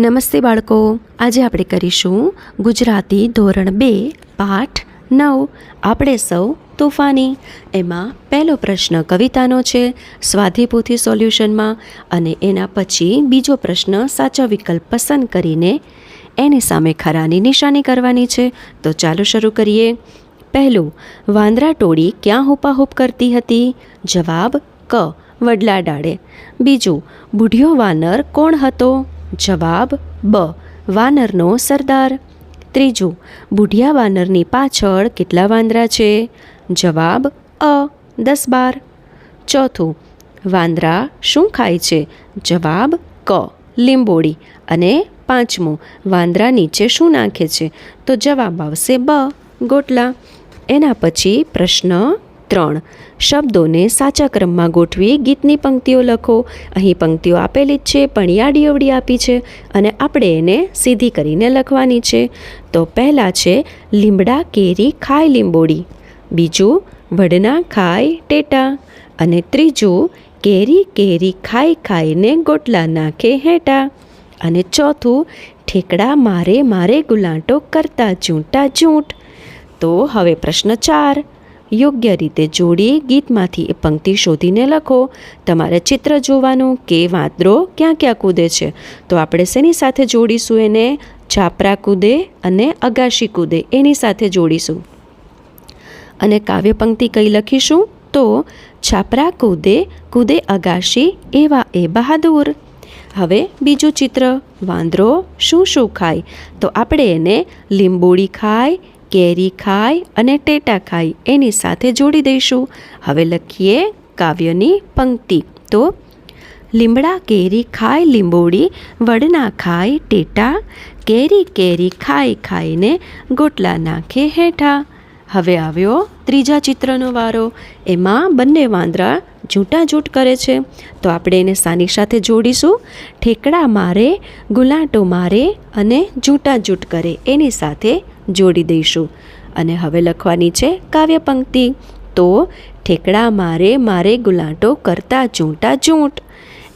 નમસ્તે બાળકો, આજે આપણે કરીશું ગુજરાતી ધોરણ 2 પાઠ 9 આપણે સૌ તોફાની. એમાં પહેલો પ્રશ્ન કવિતાનો છે સ્વાધ્યાયપોથી સોલ્યુશનમાં, અને એના પછી બીજો પ્રશ્ન સાચો વિકલ્પ પસંદ કરીને એની સામે ખરાની નિશાની કરવાની છે. તો ચાલો શરૂ કરીએ. પહેલું, વાંદરા ટોળી ક્યાં હુપાહુપ કરતી હતી? જવાબ ક, વડલા ડાળે. બીજું, બુઢિયો વાનર કોણ હતો? જવાબ બ, વાનરનો સરદાર. ત્રીજું, બુઢિયા વાનરની પાછળ કેટલા વાંદરા છે? જવાબ અ, 10-12. ચોથું, વાંદરા શું ખાય છે? જવાબ ક, લીંબોળી. અને પાંચમું, વાંદરા નીચે શું નાખે છે? તો જવાબ આવશે બ, ગોટલા. એના પછી પ્રશ્ન 3, શબ્દોને સાચા ક્રમમાં ગોઠવી ગીતની પંક્તિઓ લખો. અહીં પંક્તિઓ આપેલી જ છે પણ યાડી અવડી આપી છે અને આપણે એને સીધી કરીને લખવાની છે. તો પહેલાં છે લીમડા કેરી ખાય લીંબોડી. બીજું, વડના ખાય ટેટા. અને ત્રીજું, કેરી કેરી ખાઈ ખાઈને ગોટલા નાખે હેટા. અને ચોથું, ઠેકડા મારે મારે ગુલાંટો કરતા ચૂંટા ચૂંટ. તો હવે પ્રશ્ન 4, યોગ્ય રીતે જોડી ગીતમાંથી એ પંક્તિ શોધીને લખો. તમારે ચિત્ર જોવાનું કે વાંદરો ક્યાં ક્યાં કૂદે છે. તો આપણે શેની સાથે જોડીશું? એને છાપરા કૂદે અને અગાશી કૂદે એની સાથે જોડીશું. અને કાવ્ય પંક્તિ કઈ લખીશું? તો છાપરા કૂદે કૂદે અગાશી એવા એ બહાદુર. હવે બીજું ચિત્ર, વાંદરો શું શું ખાય? તો આપણે એને લીંબોળી ખાય, કેરી ખાય અને ટેટા ખાય એની સાથે જોડી દઈશું. હવે લખીએ કાવ્યની પંક્તિ. તો લીમડા કેરી ખાય લીંબોળી, વડના ખાય ટેટા, કેરી કેરી ખાઈ ખાઈને ગોટલા નાખે હેઠા. હવે આવ્યો ત્રીજા ચિત્રનો વારો. એમાં બંને વાંદરા જૂંટાજૂંટ કરે છે. તો આપણે એને સાની સાથે જોડીશું? ઠેકડા મારે, ગુલાંટો મારે અને જૂંટાજૂંટ કરે એની સાથે જોડી દઈશું. અને હવે લખવાની છે કાવ્ય પંક્તિ. તો ઠેકડા મારે મારે ગુલાંટો કરતા ચૂંટા ચૂંટ.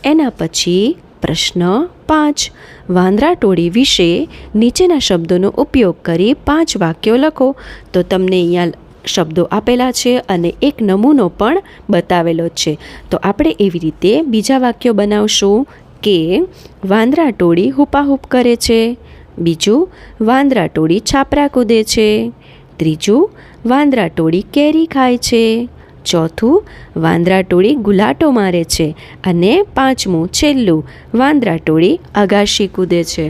એના પછી પ્રશ્ન 5, વાંદરા ટોળી વિશે નીચેના શબ્દોનો ઉપયોગ કરી 5 વાક્યો લખો. તો તમને અહીંયા શબ્દો આપેલા છે અને એક નમૂનો પણ બતાવેલો છે. તો આપણે એવી રીતે બીજા વાક્યો બનાવશું કે વાંદરા ટોળી હુપાહુપ કરે છે. બીજું, વાંદરા ટોળી છાપરા કૂદે છે. ત્રીજું, વાંદરા ટોળી કેરી ખાય છે. ચોથું, વાંદરા ટોળી ગુલાટો મારે છે. અને પાંચમું છેલ્લું, વાંદરા ટોળી અગાશી કૂદે છે.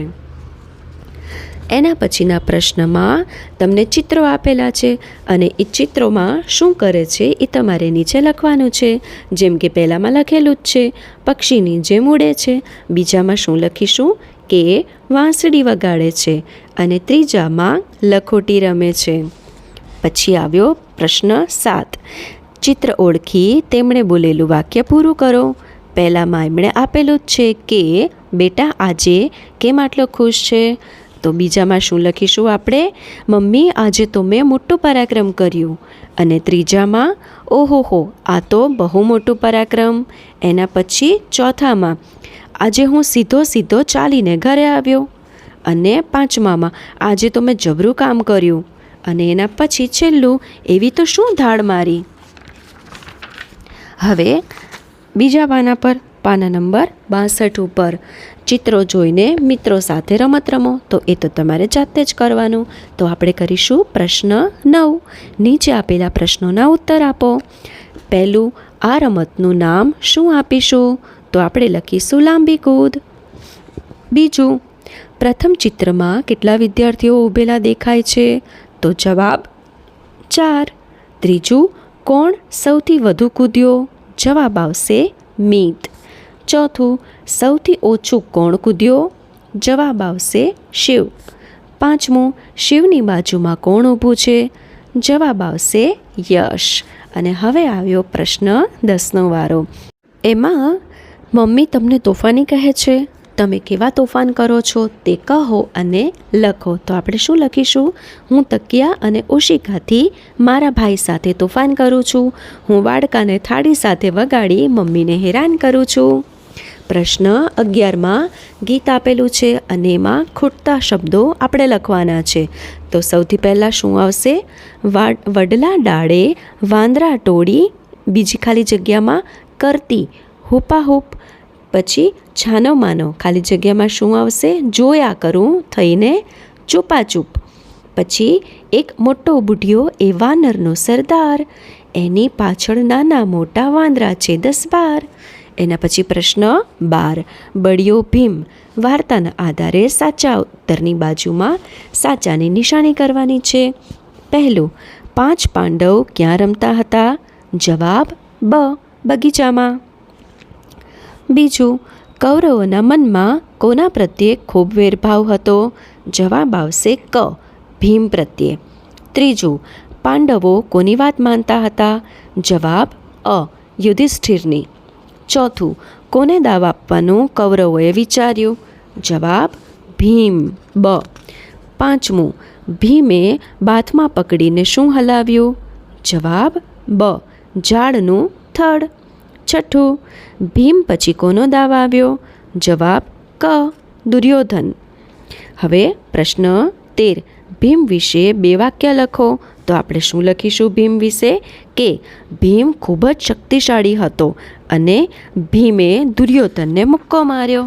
એના પછીના પ્રશ્નમાં તમને ચિત્રો આપેલા છે અને એ ચિત્રોમાં શું કરે છે એ તમારે નીચે લખવાનું છે. જેમ કે પહેલાંમાં લખેલું જ છે પક્ષીની જેમ ઉડે છે. બીજામાં શું લખીશું કે વાંસળી વગાડે છે. અને ત્રીજામાં લખોટી રમે છે. પછી આવ્યો પ્રશ્ન 7, ચિત્ર ઓળખી તેમણે બોલેલું વાક્ય પૂરું કરો. પહેલાંમાં એમણે આપેલું જ છે કે બેટા આજે કેમ આટલો ખુશ છે? તો બીજામાં શું લખીશું આપણે? મમ્મી આજે તો મેં મોટું પરાક્રમ કર્યું. અને ત્રીજામાં ઓહોહો આ તો બહુ મોટું પરાક્રમ. એના પછી ચોથામાં આજે હું સીધો સીધો ચાલીને ઘરે આવ્યો. અને પાંચમામાં આજે તો મેં જબરું કામ કર્યું. અને એના પછી છેલ્લું એવી તો શું ધાડ મારી. હવે બીજા પાના પર, પાના નંબર 62 ઉપર ચિત્રો જોઈને મિત્રો સાથે રમત રમો. તો એ તો તમારે જાતે જ કરવાનું. તો આપણે કરીશું પ્રશ્ન 9. નીચે આપેલા પ્રશ્નોના ઉત્તર આપો. પહેલું, આ રમતનું નામ શું આપીશું? તો આપણે લખીશું લાંબી કૂદ. બીજું, પ્રથમ ચિત્રમાં કેટલા વિદ્યાર્થીઓ ઊભેલા દેખાય છે? તો જવાબ 4. ત્રીજું, કોણ સૌથી વધુ કૂદ્યો? જવાબ આવશે મીત. ચોથું, સૌથી ઓછું કોણ કૂદ્યો? જવાબ આવશે શિવ. પાંચમું, શિવની બાજુમાં કોણ ઊભું છે? જવાબ આવશે યશ. અને હવે આવ્યો પ્રશ્ન 10નો વારો. એમાં મમ્મી તમને તોફાની કહે છે, તમે કેવા તોફાન કરો છો તે કહો અને લખો. તો આપણે શું લખીશું? હું તકિયા અને ઓશિકાથી મારા ભાઈ સાથે તોફાન કરું છું. હું વાડકાને થાળી સાથે વગાડી મમ્મીને હેરાન કરું છું. પ્રશ્ન 11માં ગીત આપેલું છે અને એમાં ખૂટતા શબ્દો આપણે લખવાના છે. તો સૌથી પહેલાં શું આવશે? વડલા ડાળે વાંદરા ટોળી, બીજી ખાલી જગ્યામાં કરતી હુપાહુપ. પછી છાનો માનો, ખાલી જગ્યામાં શું આવશે? જોયા કરું થઈને ચૂપાચૂપ. પછી એક મોટો બુઢિયો એ વાનરનો સરદાર, એની પાછળ નાના મોટા વાંદરા છે 10-12. એના પછી પ્રશ્ન 12, બળિયો ભીમ. વાર્તાના આધારે સાચા ઉત્તરની બાજુમાં સાચાની નિશાની કરવાની છે. પહેલું, 5 પાંડવ ક્યાં રમતા હતા? જવાબ બ, બગીચામાં. બીજું, કૌરવોના મનમાં કોના પ્રત્યે ખૂબ વેરભાવ હતો? જવાબ આવશે ક, ભીમ પ્રત્યે. ત્રીજું, પાંડવો કોની વાત માનતા હતા? જવાબ અ, યુધિષ્ઠિરની. ચોથું, કોને દાવ આપવાનું કૌરવોએ વિચાર્યું? જવાબ ભીમ, બ. પાંચમું, ભીમે બાથમાં પકડીને શું હલાવ્યું? જવાબ બ, ઝાડનું થડ. છઠ્ઠું, ભીમ પછી કોનો દાવ આવ્યો? જવાબ ક, દુર્યોધન. હવે પ્રશ્ન 13, ભીમ વિશે 2 વાક્ય લખો. તો આપણે શું લખીશું ભીમ વિશે? કે ભીમ ખૂબ જ શક્તિશાળી હતો અને ભીમે દુર્યોધનને મુક્કો માર્યો.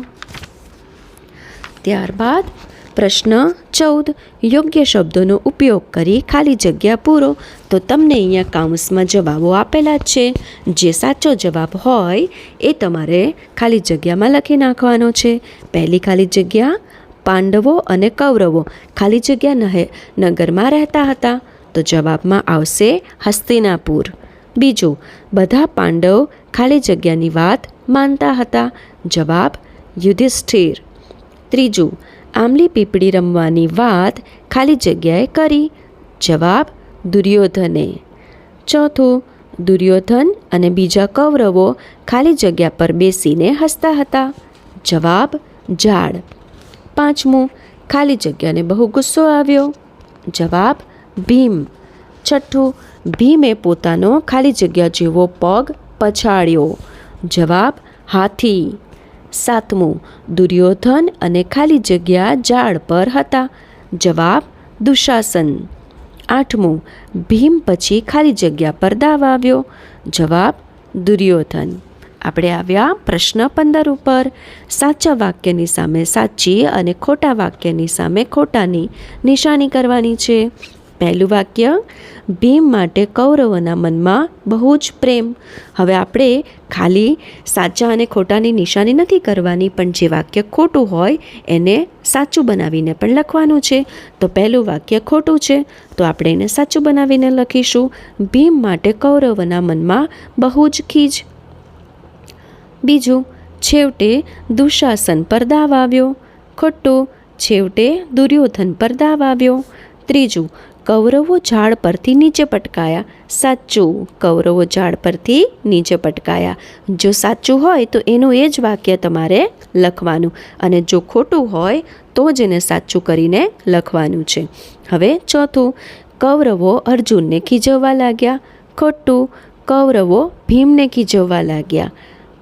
ત્યારબાદ પ્રશ્ન 14, યોગ્ય શબ્દોનો ઉપયોગ કરી ખાલી જગ્યા પૂરો. તો તમને અહીંયા કાઉન્સમાં જવાબો આપેલા જ છે. જે સાચો જવાબ હોય એ તમારે ખાલી જગ્યામાં લખી નાખવાનો છે. પહેલી ખાલી જગ્યા, પાંડવો અને કૌરવો ખાલી જગ્યા નગરમાં રહેતા હતા. તો જવાબમાં આવશે હસ્તિનાપુર. બીજું, બધા પાંડવ ખાલી જગ્યાની વાત માનતા હતા. જવાબ યુધિષ્ઠિર. ત્રીજું, આંબલી પીપળી રમવાની વાત ખાલી જગ્યાએ કરી. જવાબ દુર્યોધને. ચોથું, દુર્યોધન અને બીજા કૌરવો ખાલી જગ્યા પર બેસીને હસતા હતા. જવાબ ઝાડ. પાંચમું, ખાલી જગ્યાને બહુ ગુસ્સો આવ્યો. જવાબ ભીમ. છઠ્ઠું, ભીમે પોતાનો ખાલી જગ્યા જેવો પગ પછાડ્યો. જવાબ હાથી. સાતમું, દુર્યોધન અને ખાલી જગ્યા ઝાડ પર હતા. જવાબ દુશાસન. આઠમું, ભીમ પછી ખાલી જગ્યા પર દાવ આવ્યો. જવાબ દુર્યોધન. આપણે આવ્યા પ્રશ્ન 15 ઉપર. સાચા વાક્યની સામે સાચી અને ખોટા વાક્યની સામે ખોટાની નિશાની કરવાની છે. પહેલું વાક્ય, ભીમ માટે કૌરવોના મનમાં બહુ જ પ્રેમ. હવે આપણે ખાલી સાચા અને ખોટાની નિશાની નથી કરવાની, પણ જે વાક્ય ખોટું હોય એને સાચું બનાવીને પણ લખવાનું છે. તો પહેલું વાક્ય ખોટું છે, તો આપણે એને સાચું બનાવીને લખીશું. ભીમ માટે કૌરવોના મનમાં બહુ જ ખીજ. બીજું, છેવટે દુશાસન પર દાવ આવ્યો. ખોટું, છેવટે દુર્યોધન પર દાવ આવ્યો. ત્રીજું, કૌરવો ઝાડ પરથી નીચે પટકાયા. સાચું, કૌરવો ઝાડ પરથી નીચે પટકાયા. જો સાચું હોય તો એનું એ જ વાક્ય તમારે લખવાનું, અને જો ખોટું હોય તો જ એને સાચું કરીને લખવાનું છે. હવે ચોથું, કૌરવો અર્જુનને ખીજવવા લાગ્યા. ખોટું, કૌરવો ભીમને ખીજવવા લાગ્યા.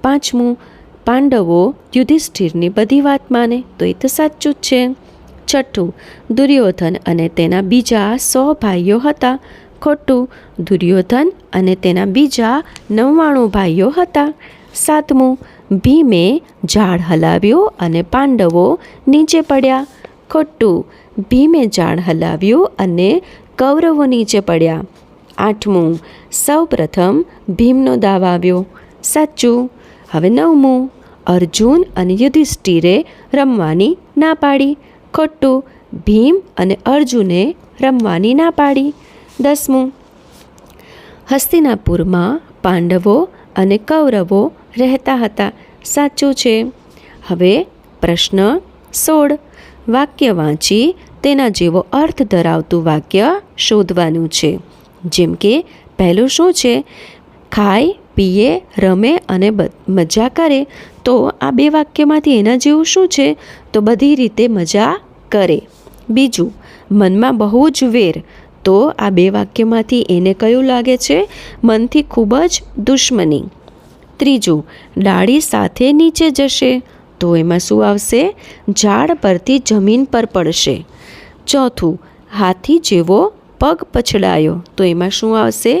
પાંચમું, પાંડવો યુધિષ્ઠિરની બધી વાત માને. તો એ તો સાચું જ છે. છઠ્ઠું, દુર્યોધન અને તેના બીજા 100 ભાઈઓ હતા. ખોટું, દુર્યોધન અને તેના બીજા 99 ભાઈઓ હતા. સાતમું, ભીમે ઝાડ હલાવ્યું અને પાંડવો નીચે પડ્યા. ખોટું, ભીમે ઝાડ હલાવ્યું અને કૌરવો નીચે પડ્યા. આઠમું, સૌ પ્રથમ ભીમનો દાવ આવ્યો. સાચું. હવે નવમું, અર્જુન અને યુધિષ્ઠિરે રમવાની ના પાડી. ખોટું, ભીમ અને અર્જુને રમવાની ના પાડી. 10મું, હસ્તિનાપુરમાં પાંડવો અને કૌરવો રહેતા હતા. સાચું છે. હવે પ્રશ્ન 16, વાક્ય વાંચી તેના જેવો અર્થ ધરાવતું વાક્ય શોધવાનું છે. જેમ કે પહેલું શું છે? ખાય, પીએ, રમે અને મજા કરે. તો આ 2 વાક્યમાંથી એના જેવું શું છે? તો બધી રીતે મજા કરે. બીજું, મનમાં બહુ જ વેર. તો આ 2 વાક્યમાંથી એને કયું લાગે છે? મનથી ખૂબ જ દુશ્મની. ત્રીજું, ડાળી સાથે નીચે જશે, તો એમાં શું આવશે? ઝાડ પરથી જમીન પર પડશે. ચોથું, હાથી જેવો પગ પછડાયો, તો એમાં શું આવશે?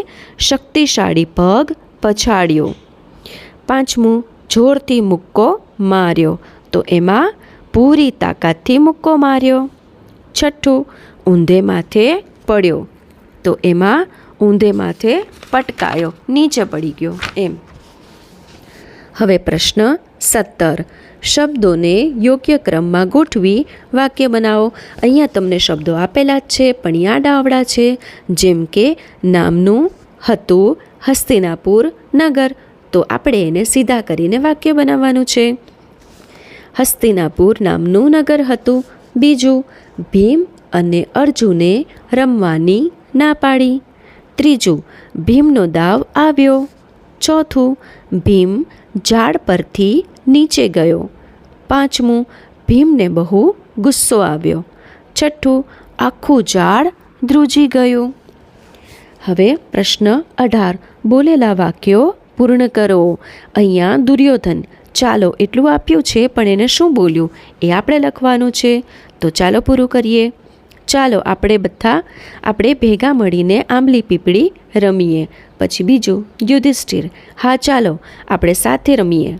શક્તિશાળી પગ પછાડ્યો. પાંચમું, જોરથી મુક્કો માર્યો, તો એમાં પૂરી તાકાતથી મુક્કો માર્યો. છઠ્ઠું, ઊંધે માથે પડ્યો, તો એમાં ઊંધે માથે પટકાયો, નીચે પડી ગયો એમ. હવે પ્રશ્ન 17. શબ્દોને યોગ્ય ક્રમમાં ગોઠવી વાક્ય બનાવો. અહીંયા તમને શબ્દો આપેલા જ છે પણ યાદ આવડા છે. જેમ કે નામનું, હતું, હસ્તિનાપુર, નગર. તો આપણે એને સીધા કરીને વાક્ય બનાવવાનું છે. હસ્તિનાપુર નામનું નગર હતું. બીજું, ભીમ અને અર્જુને રમવાની ના પાડી. ત્રીજું, ભીમનો દાવ આવ્યો. ચોથું, ભીમ ઝાડ પરથી નીચે ગયો. પાંચમું, ભીમને બહુ ગુસ્સો આવ્યો. છઠ્ઠું, આખું ઝાડ ધ્રુજી ગયું. હવે પ્રશ્ન 18. બોલેલા વાક્યો પૂર્ણ કરો. અહીંયા દુર્યોધન ચાલો એટલું આપ્યું છે પણ એને શું બોલ્યું એ આપણે લખવાનું છે. તો ચાલો પૂરું કરીએ. ચાલો આપણે ભેગા મળીને આંબલી પીપળી રમીએ. પછી બીજું, યુધિષ્ઠિર હા ચાલો આપણે સાથે રમીએ.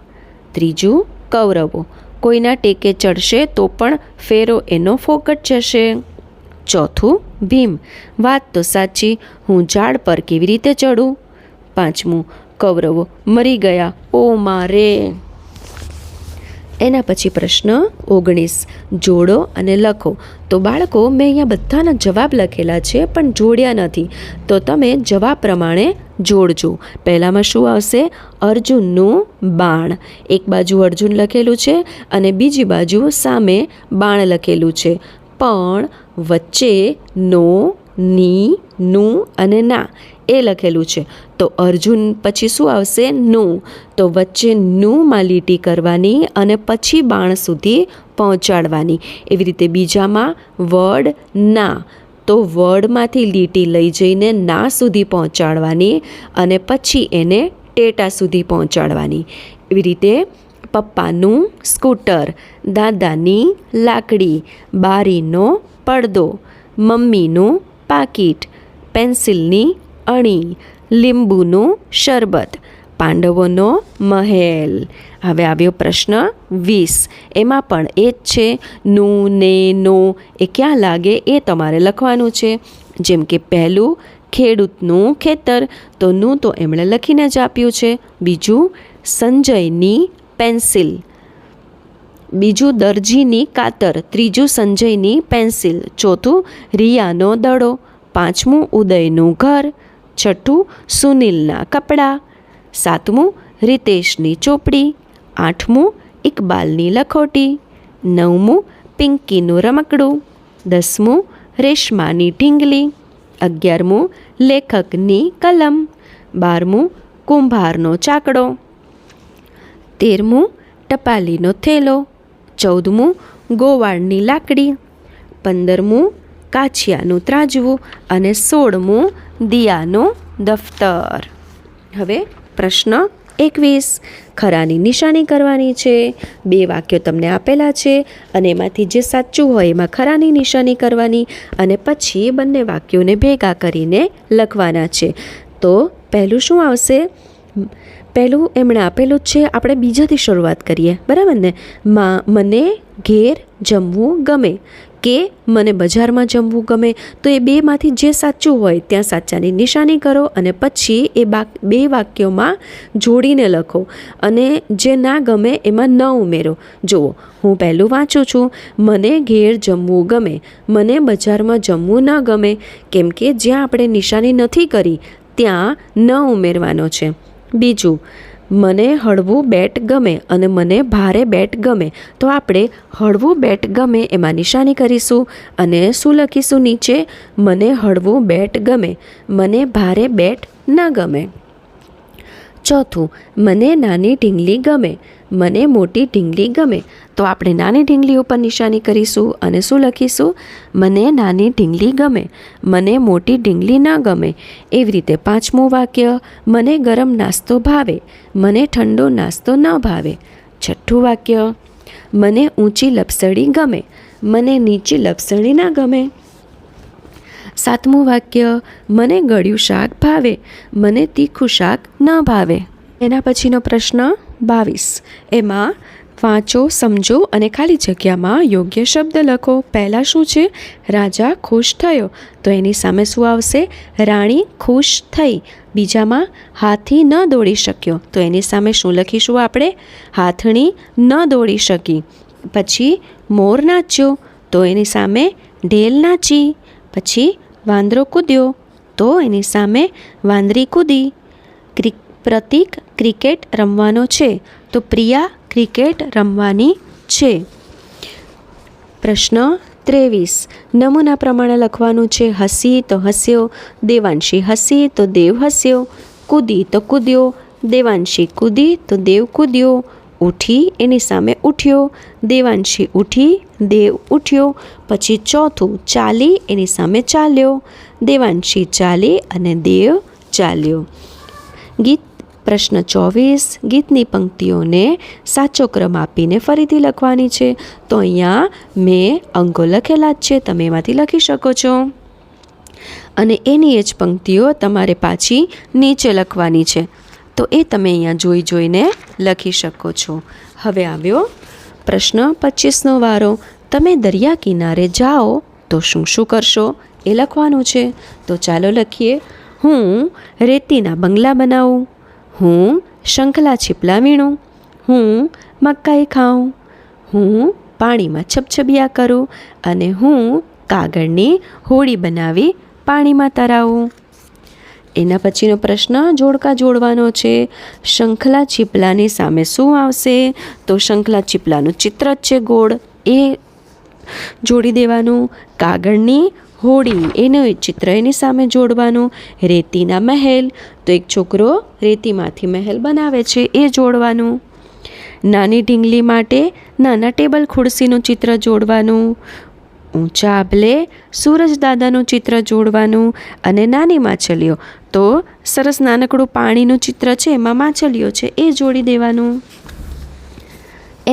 ત્રીજું, કૌરવો કોઈના ટેકે ચડશે તો પણ ફેરો એનો ફોકટ જશે. ચોથું, ભીમ વાત તો સાચી, હું ઝાડ પર કેવી રીતે ચડું. પાંચમું, કૌરવો મરી ગયા, ઓ મારે. એના પછી પ્રશ્ન 19. જોડો અને લખો. તો બાળકો મેં અહીંયા બધાના જવાબ લખેલા છે પણ જોડ્યા નથી, તો તમે જવાબ પ્રમાણે જોડજો. પહેલામાં શું આવશે? અર્જુનનું બાણ. એક બાજુ અર્જુન લખેલું છે અને બીજી બાજુ સામે બાણ લખેલું છે, પણ વચ્ચે નો, ની, નું અને ના એ લખેલું છે. તો અર્જુન પછી શું આવશે? નું. તો વચ્ચે નુંમાં લીટી કરવાની અને પછી બાણ સુધી પહોંચાડવાની. એવી રીતે બીજામાં વડ ના, તો વડમાંથી લીટી લઈ જઈને ના સુધી પહોંચાડવાની અને પછી એને ટેટા સુધી પહોંચાડવાની. એવી રીતે પપ્પાનું સ્કૂટર, દાદાની લાકડી, બારીનો પડદો, મમ્મીનું પાકીટ, પેન્સિલની અણી, લીંબુનું શરબત, પાંડવોનો મહેલ. હવે આવ્યો પ્રશ્ન 20. એમાં પણ એ જ છે. નું, ને, નો એ ક્યાં લાગે એ તમારે લખવાનું છે. જેમ કે પહેલું, ખેડૂતનું ખેતર, તો નું તો એમણે લખીને જ આપ્યું છે. બીજું, સંજયની પેન્સિલ. બીજું, દરજીની કાતર. ત્રીજું, સંજયની પેન્સિલ. ચોથું, રિયાનો દડો. પાંચમું, ઉદયનું ઘર. છઠ્ઠું, સુનિલના કપડાં. સાતમું, રિતેશની ચોપડી. આઠમું, ઇકબાલની લખોટી. નવમું, પિંકીનું રમકડું. 10મું, રેશમાની ઢીંગલી. 11મું, લેખકની કલમ. 12મું, કુંભારનો ચાકડો. 13મું, ટપાલીનો થેલો. 14મું, ગોવાળની લાકડી. 15મું, કાછિયાનું ત્રાજવું. અને 16મું, દિયાનું દફતર. હવે પ્રશ્ન 21. ખરાની નિશાની કરવાની છે. 2 વાક્યો તમને આપેલા છે અને એમાંથી જે સાચું હોય એમાં ખરાની નિશાની કરવાની અને પછી બંને વાક્યોને ભેગા કરીને લખવાના છે. તો પહેલું શું આવશે? પહેલું એમણે આપેલું જ છે, આપણે બીજાથી શરૂઆત કરીએ, બરાબર ને? મને ઘેર જમવું ગમે કે મને બજારમાં જમવું ગમે. તો એ બેમાંથી જે સાચું હોય ત્યાં સાચાની નિશાની કરો અને પછી એ 2 વાક્યોમાં જોડીને લખો અને જે ના ગમે એમાં ન ઉમેરો. જુઓ, હું પહેલું વાંચું છું. મને ઘેર જમવું ગમે, મને બજારમાં જમવું ન ગમે. કેમ કે જ્યાં આપણે નિશાની નથી કરી ત્યાં ન ઉમેરવાનો છે. બીજું, મને હળવું બેટ ગમે અને મને ભારે બેટ ગમે. તો આપણે હળવું બેટ ગમે એમાં નિશાની કરીશું અને શું લખીશું નીચે? મને હળવું બેટ ગમે, મને ભારે બેટ ન ગમે. ચોથું, મને નાની ઢીંગલી ગમે, મને મોટી ઢીંગલી ગમે. તો આપણે નાની ઢીંગલી ઉપર નિશાની કરીશું અને શું લખીશું? મને નાની ઢીંગલી ગમે, મને મોટી ઢીંગલી ન ગમે. એવી રીતે પાંચમું વાક્ય, મને ગરમ નાસ્તો ભાવે, મને ઠંડો નાસ્તો ન ભાવે. છઠ્ઠું વાક્ય, મને ઊંચી લપસણી ગમે, મને નીચી લપસણી ના ગમે. સાતમું વાક્ય, મને ગળ્યું શાક ભાવે, મને તીખું શાક ન ભાવે. એના પછીનો પ્રશ્ન 22, એમાં વાંચો, સમજો અને ખાલી જગ્યામાં યોગ્ય શબ્દ લખો. પહેલાં શું છે? રાજા ખુશ થયો. તો એની સામે શું આવશે? રાણી ખુશ થઈ. બીજામાં હાથી ન દોડી શક્યો. તો એની સામે શું લખીશું આપણે? હાથણી ન દોડી શકી. પછી મોર નાચ્યો. તો એની સામે ઢેલ નાચી. પછી વાંદરો કૂદ્યો. તો એની સામે વાંદરી કૂદી. પ્રતીક ક્રિકેટ રમવાનો છે. તો પ્રિયા ક્રિકેટ રમવાની છે. પ્રશ્ન 23, નમૂના પ્રમાણે લખવાનું છે. હસી તો હસ્યો, દેવાંશી હસી તો દેવ હસ્યો. કૂદી તો કૂદ્યો, દેવાંશી કૂદી તો દેવ કૂદ્યો. ઉઠી એની સામે ઉઠ્યો, દેવાંશી ઉઠી, દેવ ઉઠ્યો. પછી ચોથું, ચાલી એની સામે ચાલ્યો, દેવાંશી ચાલી અને દેવ ચાલ્યો. ગીત પ્રશ્ન 24, ગીતની પંક્તિઓને સાચો ક્રમ આપીને ફરીથી લખવાની છે. તો અહીંયા મેં અંકો લખેલા જ છે, તમે એમાંથી લખી શકો છો. અને એની જ પંક્તિઓ તમારે પાછી નીચે લખવાની છે. તો એ તમે અહીંયા જોઈ જોઈને લખી શકો છો. હવે આવ્યો પ્રશ્ન 25નો વારો. તમે દરિયા કિનારે જાઓ તો શું શું કરશો? એ લખવાનું છે. તો ચાલો લખીએ. હું રેતીના બંગલા બનાવું, હું શંખલા છીપલા વીણું, હું મકાઈ ખાઉં, હું પાણીમાં છબછબિયા કરું અને હું કાગળની હોડી બનાવી પાણીમાં તરાવું. એના પછીનો પ્રશ્ન જોડકા જોડવાનો છે. શંખલા છીપલાની સામે શું આવશે? તો શંખલા છીપલાનું ચિત્ર જ છે ગોળ, એ જોડી દેવાનું. કાગળની હોડી એનું ચિત્ર એની સામે જોડવાનું. રેતીના મહેલ, તો એક છોકરો રેતીમાંથી મહેલ બનાવે છે, એ જોડવાનું. નાની ઢીંગલી માટે નાના ટેબલ ખુરશીનું ચિત્ર જોડવાનું. ઊંચા આભલે સૂરજ દાદાનું ચિત્ર જોડવાનું. અને નાની માછલીઓ, તો સરસ નાનકડું પાણીનું ચિત્ર છે, એમાં માછલીઓ છે, એ જોડી દેવાનું.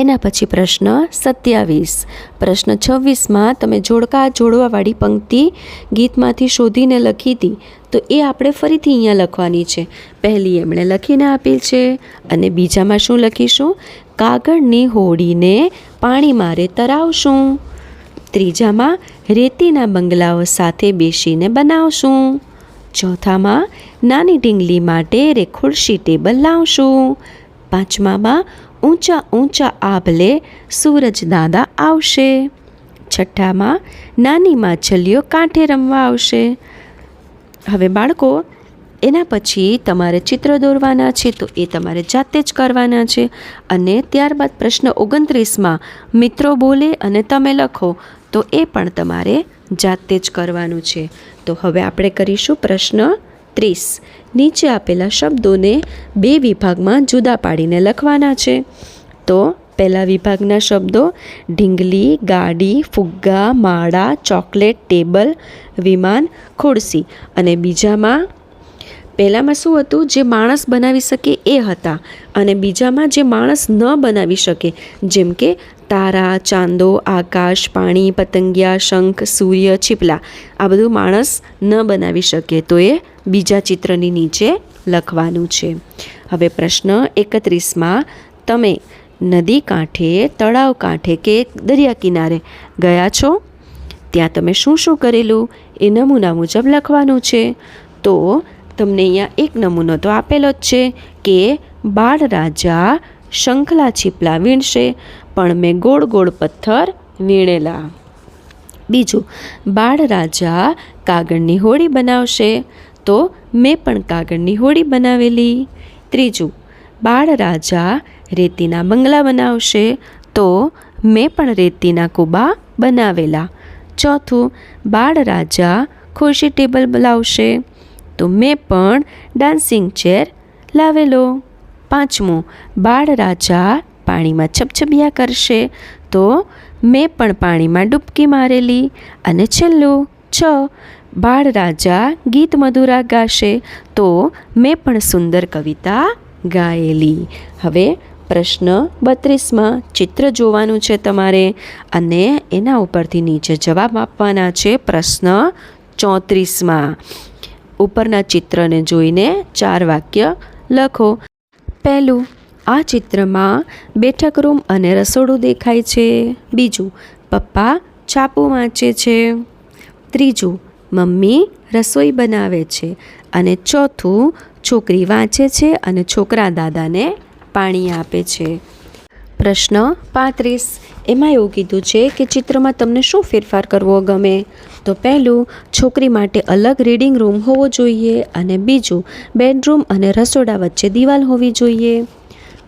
એના પછી પ્રશ્ન 27. પ્રશ્ન 26માં તમે જોડકા જોડવાવાળી પંક્તિ ગીતમાંથી શોધીને લખી હતી, તો એ આપણે ફરીથી અહીંયા લખવાની છે. પહેલી એમણે લખીને આપેલ છે અને બીજામાં શું લખીશું? કાગળની હોડીને પાણી મારે તરાવશું. ત્રીજામાં રેતીના બંગલાઓ સાથે બેસીને બનાવશું. ચોથામાં નાની ઢીંગલી માટે ખુરશી ટેબલ લાવશું. પાંચમામાં ઊંચા ઊંચા આભલે સૂરજ દાદા આવશે. છઠ્ઠામાં નાની માછલીઓ કાંઠે રમવા આવશે. હવે બાળકો, એના પછી તમારે ચિત્ર દોરવાના છે, તો એ તમારે જાતે જ કરવાના છે. અને ત્યારબાદ પ્રશ્ન 29માં મિત્રો બોલે અને તમે લખો, તો એ પણ તમારે જાતે જ કરવાનું છે. તો હવે આપણે કરીશું પ્રશ્ન 30. નીચે આપેલા શબ્દોને 2 વિભાગમાં જુદા પાડીને લખવાના છે. તો પહેલા વિભાગના શબ્દો ઢીંગલી, ગાડી, ફુગ્ગા, માળા, ચોકલેટ, ટેબલ, વિમાન, ખુરશી. અને બીજામાં પહેલામાં શું હતું? જે માણસ બનાવી શકે એ હતા. અને બીજામાં જે માણસ ન બનાવી શકે, જેમ કે તારા, ચાંદો, આકાશ, પાણી, પતંગિયા, શંખ, સૂર્ય, છીપલા, આ બધું માણસ ન બનાવી શકે. તો એ બીજા ચિત્રની નીચે લખવાનું છે. હવે પ્રશ્ન 31માં તમે નદી કાંઠે, તળાવ કાંઠે કે દરિયા કિનારે ગયા છો, ત્યાં તમે શું શું કરેલું એ નમૂના મુજબ લખવાનું છે. તો તમને અહીંયા એક નમૂનો તો આપેલો જ છે કે બાળ રાજા શંખલા છીપલા વીણશે, પણ મેં ગોળ ગોળ પથ્થર વીણેલા. બીજું, બાળ રાજા કાગળની હોડી બનાવશે, તો મેં પણ કાગળની હોડી બનાવેલી. ત્રીજું, બાળ રાજા રેતીના બંગલા બનાવશે, તો મેં પણ રેતીના કૂબા બનાવેલા. ચોથું, બાળ રાજા ખુરશી ટેબલ લાવશે, તો મેં પણ ડાન્સિંગ ચેર લાવેલો. 5મું, બાળ રાજા પાણીમાં છબછબિયા કરશે તો મેં પણ પાણીમાં ડૂબકી મારેલી. અને છેલ્લું 6, બાળ રાજા ગીત મધુરા ગાશે તો મેં પણ સુંદર કવિતા ગાયેલી. હવે પ્રશ્ન 32માં ચિત્ર જોવાનું છે તમારે અને એના ઉપરથી નીચે જવાબ આપવાના છે. પ્રશ્ન 34માં ઉપરના ચિત્રને જોઈને 4 વાક્ય લખો. પહેલું, આ ચિત્રમાં બેઠક રૂમ અને રસોડું દેખાય છે. બીજું, પપ્પા છાપું વાંચે છે. ત્રીજું, મમ્મી રસોઈ બનાવે છે. અને ચોથું, છોકરી વાંચે છે અને છોકરા દાદાને પાણી આપે છે. પ્રશ્ન 35, એમાં એવું કીધું છે કે ચિત્રમાં તમને શું ફેરફાર કરવો ગમે? તો પહેલું, છોકરી માટે અલગ રીડિંગ રૂમ હોવો જોઈએ અને બીજું, બેડરૂમ અને રસોડા વચ્ચે દિવાલ હોવી જોઈએ.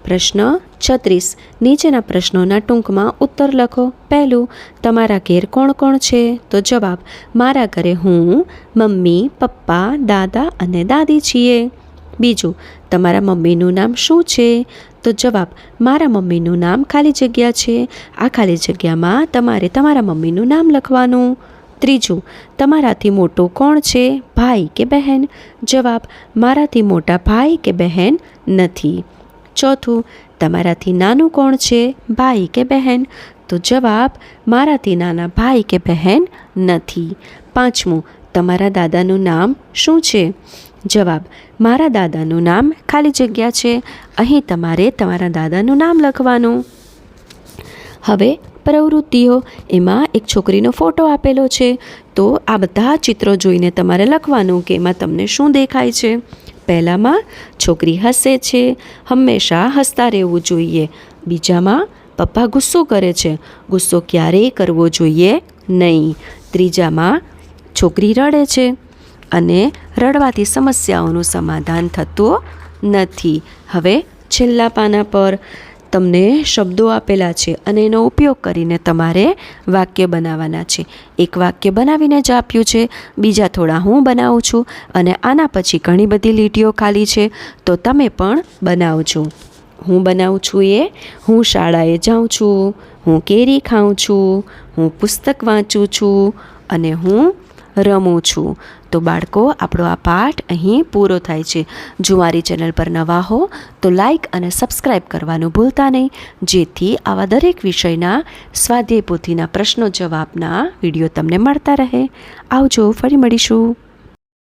પ્રશ્ન 36, નીચેના પ્રશ્નોના ટૂંકમાં ઉત્તર લખો. પહેલું, તમારા ઘેર કોણ કોણ છે? તો જવાબ, મારા ઘરે હું, મમ્મી, પપ્પા, દાદા અને દાદી છીએ. બીજું, તમારા મમ્મીનું નામ શું છે? તો જવાબ, મારા મમ્મીનું નામ ખાલી જગ્યા છે. આ ખાલી જગ્યામાં તમારે તમારા મમ્મીનું નામ લખવાનું. ત્રીજું, તમારાથી મોટો કોણ છે? ભાઈ કે બહેન? જવાબ, મારાથી મોટા ભાઈ કે બહેન નથી. ચોથું, તમારાથી નાનું કોણ છે? ભાઈ કે બહેન? તો જવાબ, મારાથી નાના ભાઈ કે બહેન નથી. પાંચમું, તમારા દાદાનું નામ શું છે? જવાબ, મારા દાદાનું નામ ખાલી જગ્યા છે. અહીં તમારે તમારા દાદાનું નામ લખવાનું. હવે પ્રવૃત્તિઓ, એમાં એક છોકરીનો ફોટો આપેલો છે. તો આ બધા ચિત્રો જોઈને તમારે લખવાનું કે એમાં તમને શું દેખાય છે. પહેલામાં છોકરી હસે છે, હંમેશા હસતા રહેવું જોઈએ. બીજામાં પપ્પા ગુસ્સો કરે છે, ગુસ્સો ક્યારેય કરવો જોઈએ નહીં. ત્રીજામાં છોકરી રડે છે અને રડવાથી સમસ્યાઓનું સમાધાન થતું નથી. હવે છેલ્લા પાના પર તમને શબ્દો આપેલા છે અને એનો ઉપયોગ કરીને તમારે વાક્ય બનાવવાના છે. એક વાક્ય બનાવીને જ આપ્યું છે, બીજા થોડા હું બનાવું છું અને આના પછી ઘણી બધી લીટીઓ ખાલી છે તો તમે પણ બનાવજો. હું બનાવું છું એ, હું શાળાએ જાઉં છું, હું કેરી ખાઉં છું, હું પુસ્તક વાંચું છું અને હું રમું છું. તો બાળકો, આપણો આ પાઠ અહીં પૂરો થાય છે. જો મારી ચેનલ પર નવા હો તો લાઈક અને સબસ્ક્રાઈબ કરવાનું ભૂલતા નહીં, જેથી આવા દરેક વિષયના સ્વાધ્યાય પોથીના પ્રશ્નો જવાબના વિડીયો તમને મળતા રહે. આવજો, ફરી મળીશું.